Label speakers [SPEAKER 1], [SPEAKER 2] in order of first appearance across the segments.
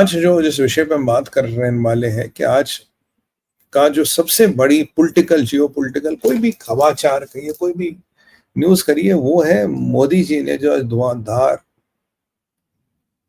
[SPEAKER 1] आज जो जिस विषय पे हम बात करने वाले हैं कि आज का जो सबसे बड़ी पॉलिटिकल जियो पॉलिटिकल कोई भी खबरचार कहिए, कोई भी न्यूज़ करिए, वो है मोदी जी ने जो धुआंधार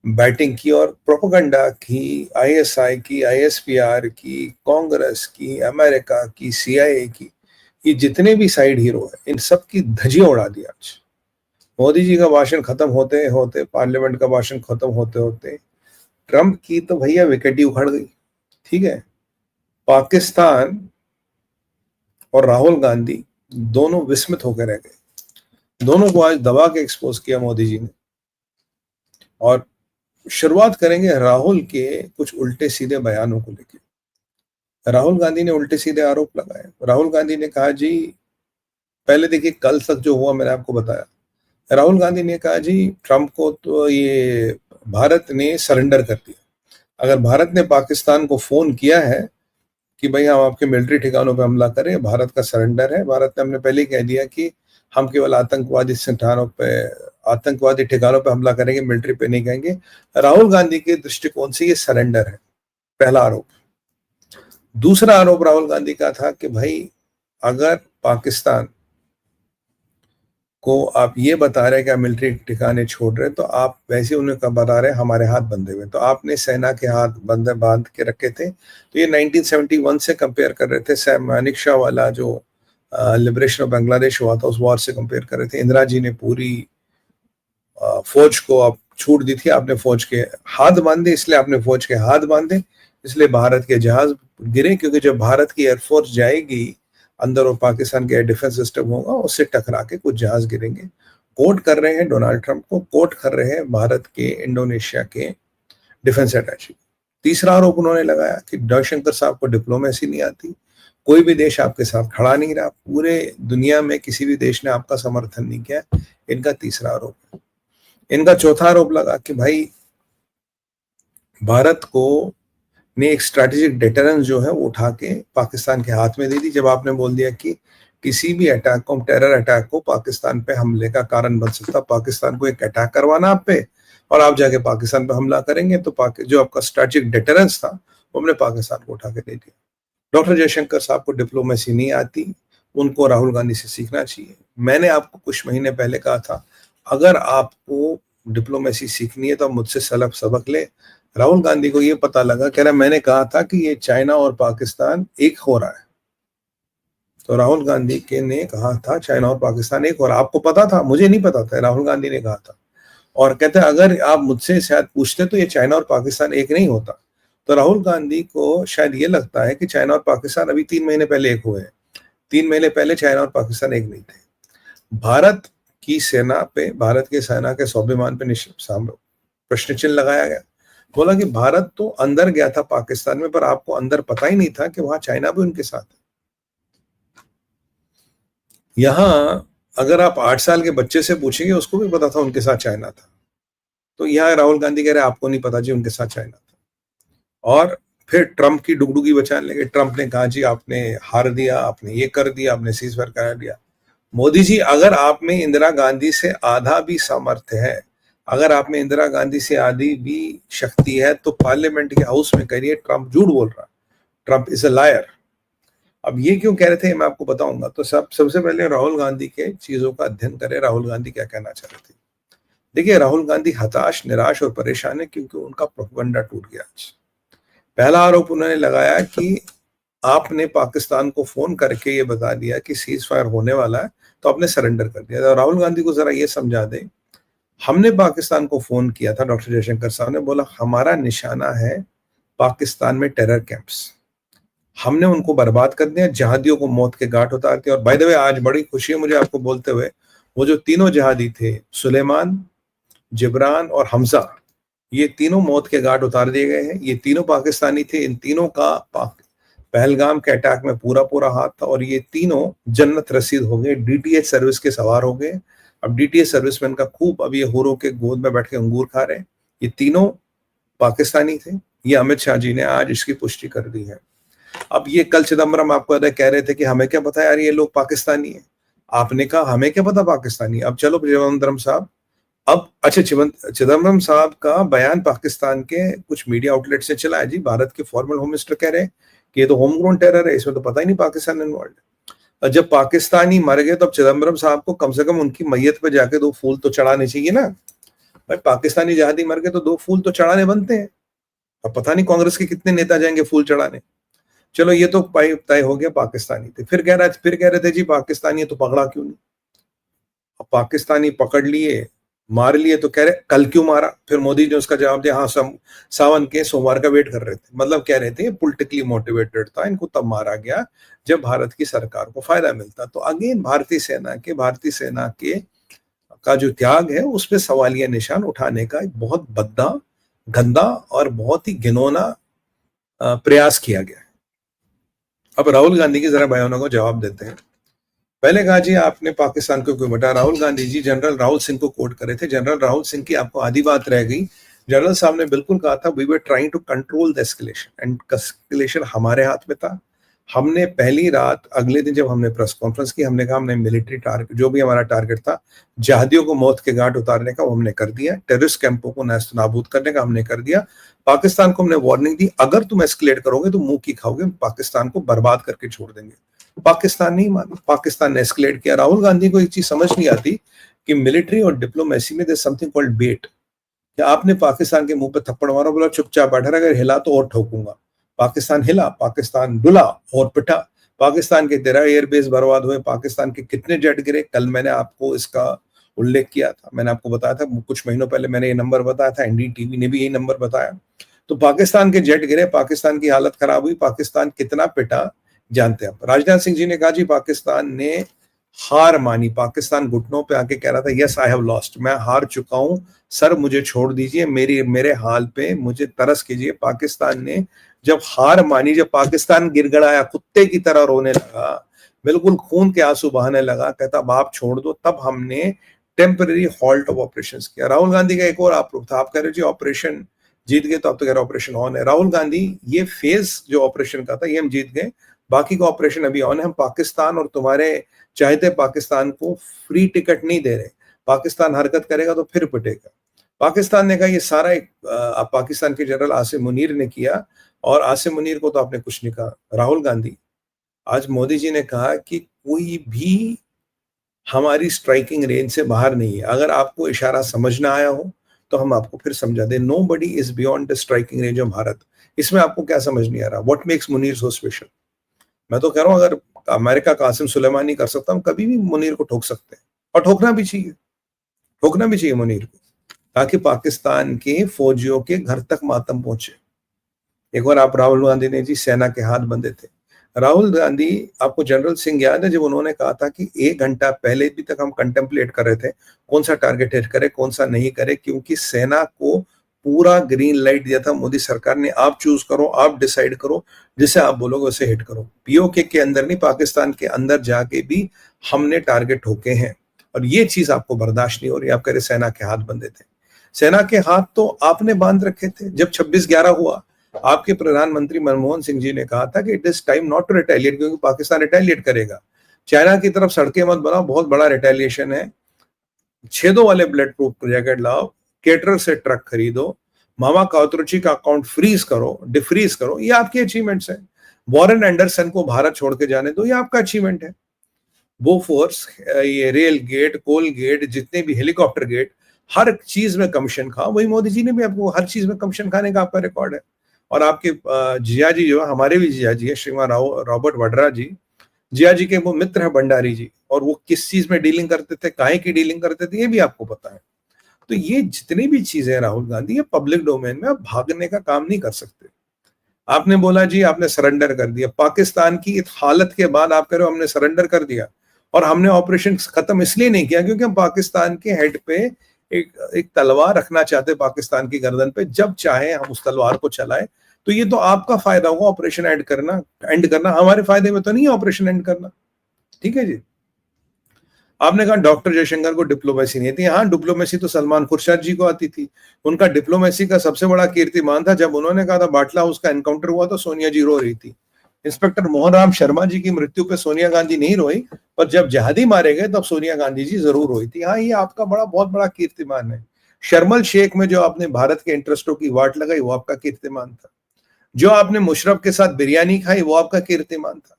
[SPEAKER 1] बैटिंग की और प्रोपेगेंडा की, आईएसआई की, आईएसपीआर की, कांग्रेस की, अमेरिका की, सीआईए की, ये जितने भी साइड हीरो हैं, इन सब की धज्जियां उड़ा दी आज। मोदी जी का भाषण खत्म होते होते, पार्लियामेंट का भाषण खत्म होते होते ट्रंप की तो भैया विकेट ही उखड़ गई। ठीक है, पाकिस्तान और राहुल गांधी दोनों विस्मित होकर रह गए। दोनों को आज दबा के एक्सपोज किया मोदी जी ने। और शुरुआत करेंगे राहुल के कुछ उल्टे सीधे बयानों को लेकर। राहुल गांधी ने उल्टे सीधे आरोप लगाए। राहुल गांधी ने कहा जी, पहले देखिए कल तक जो हुआ मैंने आपको बताया। राहुल गांधी ने कहा जी ट्रंप को तो ये भारत ने सरेंडर कर दिया। अगर भारत ने पाकिस्तान को फोन किया है कि भाई हम आपके मिलिट्री ठिकानों पर हमला करें, भारत का सरेंडर है। भारत ने हमने पहले ही कह दिया कि हम केवल आतंकवादी संगठनों पे, आतंकवादी ठिकानों पे हमला करेंगे, मिलिट्री पे नहीं कहेंगे। राहुल गांधी के दृष्टिकोण से ये सरेंडर है, पहला आरोप। दूसरा आरोप राहुल गांधी का था कि भाई अगर पाकिस्तान को आप ये बता रहे हैं कि आप मिलिट्री ठिकाने छोड़ रहे, तो आप वैसे उन्हें कब बता रहे हैं हमारे हाथ बंधे हुए। तो आपने सेना के हाथ बांध के रखे थे। तो ये 1971 से कंपेयर कर रहे थे। सैम मानेकशॉ वाला जो लिबरेशन ऑफ बांग्लादेश हुआ था, उस वॉर से कंपेयर कर रहे थे। इंदिरा जी ने पूरी फौज को आप छूट दी थी, आपने फौज के हाथ बांधे, इसलिए आपने फौज के हाथ बांधे, इसलिए भारत के जहाज गिरे। क्योंकि जब भारत की एयरफोर्स जाएगी अंदर और पाकिस्तान के एयर डिफेंस सिस्टम होगा, उससे टकरा के कुछ जहाज गिरेंगे। कोट कर रहे हैं डोनाल्ड ट्रंप को, कोट कर रहे हैं भारत के इंडोनेशिया के डिफेंस अटैची। तीसरा आरोप उन्होंने लगाया कि जयशंकर साहब को डिप्लोमेसी नहीं आती, कोई भी देश आपके साथ खड़ा नहीं रहा, पूरे दुनिया में किसी भी देश ने आपका समर्थन नहीं किया। इनका तीसरा आरोप है। इनका चौथा आरोप लगा कि भाई भारत को ने एक स्ट्रैटेजिक डिटरेंस जो है वो उठा के पाकिस्तान के हाथ में दे दी। जब आपने बोल दिया कि किसी भी अटैक को, टेरर अटैक को पाकिस्तान पे हमले का कारण बन सकता, पाकिस्तान को एक अटैक करवाना आप पे और आप जाके पाकिस्तान पे हमला करेंगे, तो जो आपका स्ट्रैटेजिक डिटरेंस था वो हमने पाकिस्तान को उठा के दे दिया। डॉक्टर जयशंकर साहब को डिप्लोमेसी नहीं आती, उनको राहुल गांधी से सीखना चाहिए। मैंने आपको कुछ महीने पहले कहा था, अगर आपको डिप्लोमेसी सीखनी है तो आप मुझसे सबक ले। राहुल गांधी को ये पता लगा, कह रहा मैंने कहा था कि ये चाइना और पाकिस्तान एक हो रहा है। तो राहुल गांधी के ने कहा था चाइना और पाकिस्तान एक हो रहा है, आपको पता था, मुझे नहीं पता था, राहुल गांधी ने कहा था। और कहते हैं अगर आप मुझसे शायद पूछते तो ये चाइना और पाकिस्तान एक नहीं होता। तो राहुल गांधी को शायद ये लगता है कि चाइना और पाकिस्तान अभी 3 महीने पहले एक हुए हैं। 3 महीने पहले चाइना और पाकिस्तान एक नहीं थे। भारत की सेना पे, भारत के सेना के स्वाभिमान पे प्रश्न चिन्ह लगाया गया। बोला कि भारत तो अंदर गया था पाकिस्तान में, पर आपको अंदर पता ही नहीं था कि वहां चाइना भी उनके साथ है। यहां अगर आप 8 साल के बच्चे से पूछेंगे, उसको भी पता था उनके साथ चाइना था। तो यहाँ राहुल गांधी कह रहे आपको नहीं पता जी उनके साथ चाइना था। और फिर ट्रंप की डुगडुगी बचाने लगे। ट्रंप ने कहा जी आपने हार दिया, आपने ये कर दिया, आपने सीजफायर करा दिया। मोदी जी, अगर आप में इंदिरा गांधी से आधा भी सामर्थ्य है, अगर आप में इंदिरा गांधी से आधी भी शक्ति है, तो पार्लियामेंट के हाउस में करिए ट्रंप झूठ बोल रहा है, ट्रंप इज अ लायर। अब ये क्यों कह रहे थे मैं आपको बताऊंगा। तो सबसे पहले राहुल गांधी के चीजों का अध्ययन करें, राहुल गांधी क्या कहना चाह रहे थे। देखिए राहुल गांधी हताश, निराश और परेशान है क्योंकि उनका प्रोपेगेंडा टूट गया आज। पहला आरोप उन्होंने लगाया कि आपने पाकिस्तान को फोन करके ये बता दिया कि सीज फायर होने वाला है, तो आपने सरेंडर कर दिया। तो राहुल गांधी को जरा ये समझा दे, हमने पाकिस्तान को फोन किया था, डॉक्टर जयशंकर साहब ने बोला हमारा निशाना है पाकिस्तान में टेरर कैंप्स, हमने उनको बर्बाद कर दिया, जहादियों को मौत के घाट उतार दिया। और बाय द वे आज बड़ी खुशी है मुझे आपको बोलते हुए, वो जो तीनों जहादी थे, सुलेमान, जिब्रान और हमजा, ये तीनों मौत के घाट उतार दिए गए हैं। ये तीनों पाकिस्तानी थे। इन तीनों का पहलगाम के अटैक में पूरा पूरा हाथ था और ये तीनों जन्नत रसीद हो गए, डीटीएच सर्विस के सवार हो गए। अब डीटीएच सर्विसमैन का खूब अब ये हुरों के गोद में बैठ के अंगूर खा रहे हैं। ये तीनों पाकिस्तानी थे। ये अमित शाह जी ने आज इसकी पुष्टि कर दी है। अब ये कल चिदम्बरम आपको कह रहे थे कि हमें क्या पता यार ये लोग पाकिस्तानी है। आपने कहा हमें क्या पता पाकिस्तानी। अब चलो चिदम्बरम साहब, अब अच्छा, चिदम्बरम साहब का बयान पाकिस्तान के कुछ मीडिया आउटलेट से चला है जी। भारत के फॉर्मल होम मिनिस्टर कह रहे हैं कि ये तो होम ग्रोन टेरर है, इसमें तो पता ही नहीं पाकिस्तान इन्वॉल्व है। जब पाकिस्तानी मर गए तो अब चिदम्बरम साहब को कम से कम उनकी मैयत पे जाके 2 फूल तो चढ़ाने चाहिए ना भाई। पाकिस्तानी जहादी मर गए तो 2 फूल तो चढ़ाने बनते हैं। अब पता नहीं कांग्रेस के कितने नेता जाएंगे फूल चढ़ाने। चलो ये तो तय हो गया, पाकिस्तानी थे। फिर कह रहे थे जी पाकिस्तानी है तो पकड़ा क्यों नहीं। अब पाकिस्तानी पकड़ लिए, मार लिए, तो कह रहे कल क्यों मारा। फिर मोदी ने उसका जवाब दिया, हाँ सावन के सोमवार का वेट कर रहे थे। मतलब कह रहे थे पॉलिटिकली मोटिवेटेड था, इनको तब मारा गया जब भारत की सरकार को फायदा मिलता। तो अगेन भारतीय सेना के का जो त्याग है उस पर सवालिया निशान उठाने का एक बहुत भद्दा, गंदा और बहुत ही घिनौना प्रयास किया गया है। अब राहुल गांधी के जरा बयानों को जवाब देते हैं। पहले कहा जी आपने पाकिस्तान को क्यों बटा। राहुल गांधी जी जनरल राहुल सिंह को कोट करे थे। जनरल राहुल सिंह की आपको आधी बात रह गई। जनरल साहब ने बिल्कुल कहा था we were trying to control the escalation, and escalation हमारे हाथ में था। हमने पहली रात, अगले दिन जब हमने प्रेस कॉन्फ्रेंस की, हमने कहा हमने मिलिट्री टारगेट, जो भी हमारा टारगेट था, जहादियों को मौत के घाट उतारने का, वो हमने कर दिया। टेररिस्ट कैंपों को नेस्त नाबूद करने का हमने कर दिया। पाकिस्तान को हमने वार्निंग दी, अगर तुम एस्केलेट करोगे तो मुंह की खाओगे, पाकिस्तान को बर्बाद करके छोड़ देंगे। पाकिस्तान नहीं माना, पाकिस्तान ने एस्केलेट किया। राहुल गांधी को एक चीज समझ नहीं आती कि मिलिट्री और डिप्लोमेसी में देयर समथिंग कॉल्ड बेट। क्या आपने पाकिस्तान के मुंह पे थप्पड़ मारा, बोला चुपचाप बैठा रहा, अगर हिला तो और ठोकूंगा। पाकिस्तान हिला, पाकिस्तान डुला और पिटा। पाकिस्तान के 13 एयरबेस बर्बाद हुए, पाकिस्तान के कितने जेट गिरे, कल मैंने आपको इसका उल्लेख किया था। मैंने आपको बताया था कुछ महीनों पहले, मैंने ये नंबर बताया था, एनडीटीवी ने भी यही नंबर बताया। तो पाकिस्तान के जेट गिरे, पाकिस्तान की हालत खराब हुई, पाकिस्तान कितना पिटा जानते हैं आप। राजनाथ सिंह जी ने कहा जी पाकिस्तान ने हार मानी। पाकिस्तान घुटनों पे आके कह रहा था यस आई हैव लॉस्ट, मैं हार चुका हूं सर, मुझे छोड़ दीजिए, मेरे हाल पे मुझे तरस कीजिए। पाकिस्तान ने जब हार मानी, जब पाकिस्तान गिड़गिड़ाया, कुत्ते की तरह रोने लगा, बिल्कुल खून के आंसू बहाने लगा, कहता बाप छोड़ दो, तब हमने टेम्पररी हॉल्ट ऑफ ऑपरेशंस किया। राहुल गांधी का एक और आरोप था, आप कह रहे हो जी ऑपरेशन जीत गए, तो अब तो कह रहे ऑपरेशन ऑन है। राहुल गांधी ये फेज जो ऑपरेशन का था ये हम जीत गए, बाकी का ऑपरेशन अभी ऑन है। हम पाकिस्तान और तुम्हारे चाहते पाकिस्तान को फ्री टिकट नहीं दे रहे। पाकिस्तान हरकत करेगा तो फिर पिटेगा। पाकिस्तान ने कहा ये सारा एक पाकिस्तान के जनरल आसिम मुनीर ने किया, और आसिम मुनीर को तो आपने कुछ नहीं कहा। राहुल गांधी, आज मोदी जी ने कहा कि कोई भी हमारी स्ट्राइकिंग रेंज से बाहर नहीं है। अगर आपको इशारा समझ ना आया हो तो हम आपको फिर समझा दें। Nobody is beyond the striking range of Bharat. इसमें आपको क्या समझ नहीं आ रहा? What makes Munir so special? मैं तो कह रहा हूं अगर अमेरिका कासिम सुलेमानी कर सकता, हम कभी भी मुनीर को ठोक सकते हैं, और ठोकना भी चाहिए, ठोकना भी चाहिए मुनीर को, ताकि पाकिस्तान के फौजियों के घर तक मातम पहुंचे। एक बार आप राहुल गांधी ने जी सेना के हाथ बंधे थे। राहुल गांधी, आपको जनरल सिंह याद है जब उन्होंने कहा था कि 1 घंटा पहले भी तक हम कंटेम्पलेट कर रहे थे कौन सा टारगेट हिट करे कौन सा नहीं करे, क्योंकि सेना को पूरा ग्रीन लाइट दिया था मोदी सरकार ने, आप चूज करो, आप डिसाइड करो, जिसे आप बोलोगे उसे हिट करो। पीओके के अंदर नहीं, पाकिस्तान के अंदर जाके भी हमने टारगेट ठोके हैं, और ये चीज आपको बर्दाश्त नहीं हो रही। आप कह रहे सेना के हाथ बंधे थे। सेना के हाथ तो आपने बांध रखे थे। जब 26/11 हुआ, आपके प्रधानमंत्री मनमोहन सिंह जी ने कहा था कि it is time not to retaliate, क्योंकि पाकिस्तान रिटेलिएट करेगा। चाइना की तरफ सड़कें मत बनाओ, बहुत बड़ा रिटेलिएशन है। छेदों वाले बुलेट प्रूफ जैकेट लाओ, केटरर से ट्रक खरीदो, मामा काउतरुचि का अकाउंट फ्रीज करो, डिफ्रीज करो, ये आपकी अचीवमेंट्स हैं। वॉरेन एंडरसन को भारत छोड़ के जाने दो, ये आपका अचीवमेंट है। बोफोर्स, ये रेल गेट, कोल गेट, जितने भी हेलीकॉप्टर गेट, हर चीज में कमीशन खाओ। वही मोदी जी ने भी आपको हर चीज में कमीशन खाने का आपका रिकॉर्ड है। और आपके जिया जी जो है, हमारे भी जिया जी है, श्रीमान रॉबर्ट वड्रा जी, जिया जी के वो मित्र है भंडारी जी, और वो किस चीज में डीलिंग करते थे, काहे की डीलिंग करते थे, ये भी आपको पता है। तो ये जितनी भी चीजें हैं राहुल गांधी, ये पब्लिक डोमेन में आप भागने का काम नहीं कर सकते। आपने बोला जी आपने सरेंडर कर दिया। पाकिस्तान की हालत के बाद आप कह रहे हो हमने सरेंडर कर दिया, और हमने ऑपरेशन खत्म इसलिए नहीं किया क्योंकि हम पाकिस्तान के हेड पे एक तलवार रखना चाहते, पाकिस्तान की गर्दन पे, जब चाहे हम उस तलवार को चलाए। तो ये तो आपका फायदा होगा ऑपरेशन एंड करना, हमारे फायदे में तो नहीं है ऑपरेशन एंड करना। ठीक है जी। आपने कहा डॉक्टर जयशंकर को डिप्लोमेसी नहीं थी। हाँ, डिप्लोमेसी तो सलमान खुर्शीद जी को आती थी। उनका डिप्लोमेसी का सबसे बड़ा कीर्तिमान था जब उन्होंने कहा था बाटला हाउस का एनकाउंटर हुआ तो सोनिया जी रो रही थी, इंस्पेक्टर मोहन राम शर्मा जी की मृत्यु पे सोनिया गांधी नहीं रोई, पर जब जहादी मारे गए तब सोनिया गांधी जी जरूर रोई थी। हाँ, ये आपका बहुत बड़ा कीर्तिमान है। शर्मल शेख में जो आपने भारत के इंटरेस्टों की वाट लगाई वो आपका कीर्तिमान था। जो आपने मुशर्रफ के साथ बिरयानी खाई वो आपका कीर्तिमान था।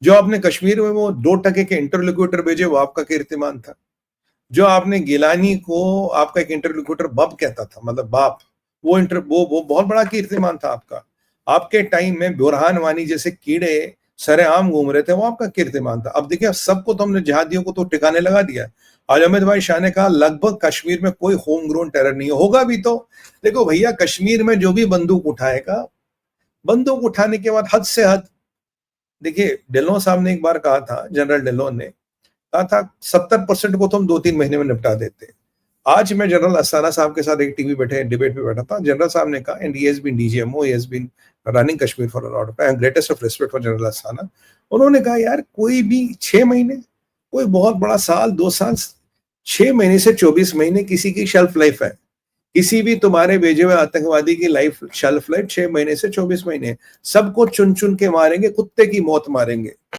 [SPEAKER 1] जो आपने कश्मीर में वो 2 टके के इंटरलोक्यूटर भेजे वो आपका कीर्तिमान था। जो आपने गिलानी को आपका एक इंटरलोक्यूटर बब कहता था, मतलब बाप, वो बहुत बड़ा कीर्तिमान था आपका। आपके टाइम में बुरहान वानी जैसे कीड़े सरेआम घूम रहे थे, वो आपका कीर्तिमान था। अब देखिए, सबको तो हमने जिहादियों को तो ठिकाने लगा दिया। आज अमित भाई शाह ने कहा लगभग कश्मीर में कोई होम ग्रोन टेरर नहीं होगा भी तो। देखो भैया, कश्मीर में जो भी बंदूक उठाएगा, बंदूक उठाने के बाद हद से हद, देखिए ढिल्लों साहब ने एक बार कहा था, जनरल ढिल्लों ने कहा था 70% को तो हम 2-3 महीने में निपटा देते। आज मैं जनरल अस्थाना साहब के साथ एक टीवी बैठे डिबेट में बैठा था। जनरल साहब ने कहा, and he has been DGMO, he has been running Kashmir for a lot of time, greatest of respect for general Asthana. उन्होंने कहा यार कोई भी 6 महीने, कोई बहुत बड़ा साल 2 साल, 6 महीने से 24 महीने किसी की शेल्फ लाइफ है। किसी भी तुम्हारे भेजे हुए आतंकवादी की लाइफ शेल्फ लाइफ 6 महीने से 24 महीने। सबको चुन चुन के मारेंगे, कुत्ते की मौत मारेंगे।